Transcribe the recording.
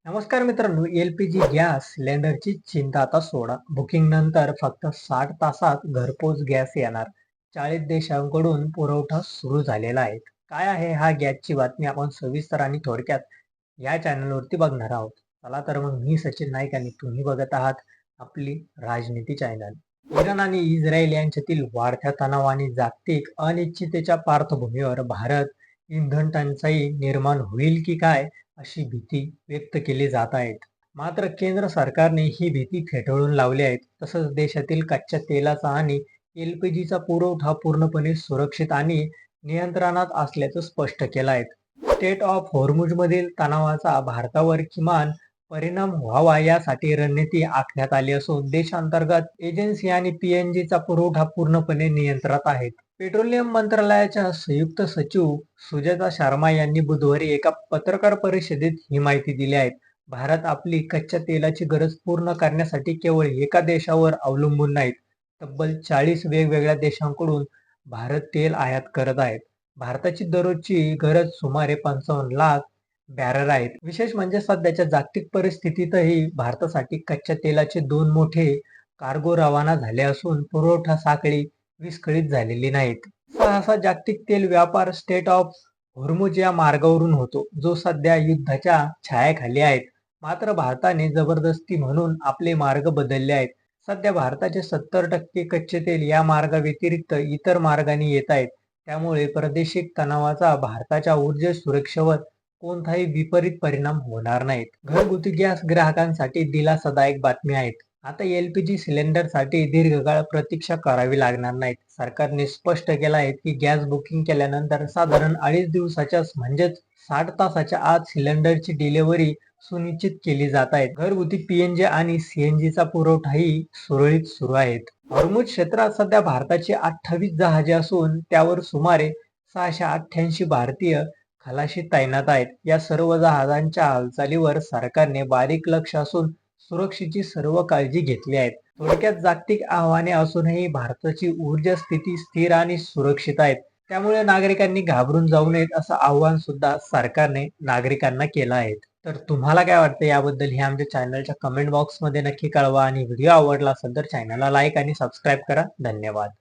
नमस्कार मित्रांनो, एल-पी-जी गॅस सिलेंडरची चिंता आता सोडा. बुकिंग नंतर फक्त 60 तासात घरपोच गॅस येणार. 40 देशांकडून पुरवठा सुरू झालेला आहे. काय आहे हा गॅसची बातमी आपण सविस्तर आणि थोडक्यात या चॅनलवरती बघणार आहोत. चला तर मग मी सचिन नाईक आणि तुम्ही बघत आहात आपली राजनीती चॅनल. इराण आणि इस्रायल यांच्यातील वाढत्या तणाव आणि जागतिक अनिश्चिततेच्या पार्श्वभूमीवर भारत इंधन टंचाई निर्माण होईल की काय अशी भीती व्यक्त केली जात आहेत. मात्र केंद्र सरकारने ही भीती फेटाळून लावली आहे. तसंच देशातील कच्च्या तेलाचा आणि एल-पी-जीचा पुरवठा पूर्णपणे सुरक्षित आणि नियंत्रणात असल्याचं स्पष्ट केलं आहे. स्टेट ऑफ होर्मुझमधील तणावाचा भारतावर किमान परिणाम व्हावा यासाठी रणनीती आखण्यात आली असून देशांतर्गत एजन्सी आणि पीएनजीचा पुरवठा पूर्णपणे नियंत्रणात आहेत. पेट्रोलियम मंत्रालयाच्या संयुक्त सचिव सुजाता शर्मा यांनी बुधवारी एका पत्रकार परिषदेत ही माहिती दिली आहे. भारत आपली कच्च्या तेलाची गरज पूर्ण करण्यासाठी केवळ एका देशावर अवलंबून नाहीत. तब्बल 40 वेगवेगळ्या देशांकडून भारत तेल आयात करत आहे. भारताची दररोजची गरज सुमारे 55 लाख बॅरल आहेत. विशेष म्हणजे सध्याच्या जागतिक परिस्थितीतही भारतासाठी कच्च्या तेलाचे 2 मोठे कार्गो रवाना झाले असून पुरवठा साखळी विस्कळीत झालेली नाहीत. सहसा जागतिक तेल व्यापार स्टेट ऑफ होर्मुझ या मार्गावरून होतो, जो सध्या युद्धाच्या छायाखाली आहे. मात्र भारताने जबरदस्ती म्हणून आपले मार्ग बदलले आहेत. सध्या भारताचे 70% कच्चे तेल या मार्गाव्यतिरिक्त इतर मार्गाने येत आहेत. त्यामुळे प्रादेशिक तणावाचा भारताच्या ऊर्जा सुरक्षेवर कोणताही विपरीत परिणाम होणार नाहीत. घरगुती गॅस ग्राहकांसाठी दिलासादायक बातमी आहेत. आता एल-पी-जी सिलेंडरसाठी दीर्घकाळ प्रतीक्षा करावी लागणार नाही. सरकारने स्पष्ट केलं आहे की गॅस बुकिंग केल्यानंतर साधारण 2.5 दिवसाच्या म्हणजेच 60 तासाच्या आत सिलेंडरची डिलिव्हरी सुनिश्चित केली जात आहे. घरगुती पीएनजी आणि सीएनजीचा पुरवठाही सुरळीत सुरू आहेत. हॉर्मुझ क्षेत्रात सध्या भारताची 28 जहाजे असून त्यावर सुमारे 688 भारतीय खलाशी तैनात आहेत. या सर्व जहाजांच्या हालचालीवर सरकारने बारीक लक्ष असून सुरक्षेची सर्व काळजी घेतली आहे. थोडक्यात जागतिक आव्हाने असूनही भारताची ऊर्जा स्थिती स्थिर आणि सुरक्षित आहे. त्यामुळे नागरिकांनी घाबरून जाऊ नयेत असं आव्हान सुद्धा सरकारने नागरिकांना केलं आहे. तर तुम्हाला काय वाटतं याबद्दल हे आमच्या चॅनलच्या कमेंट बॉक्समध्ये नक्की कळवा आणि व्हिडिओ आवडला असेल तर चॅनलला लाईक आणि सबस्क्राईब करा. धन्यवाद.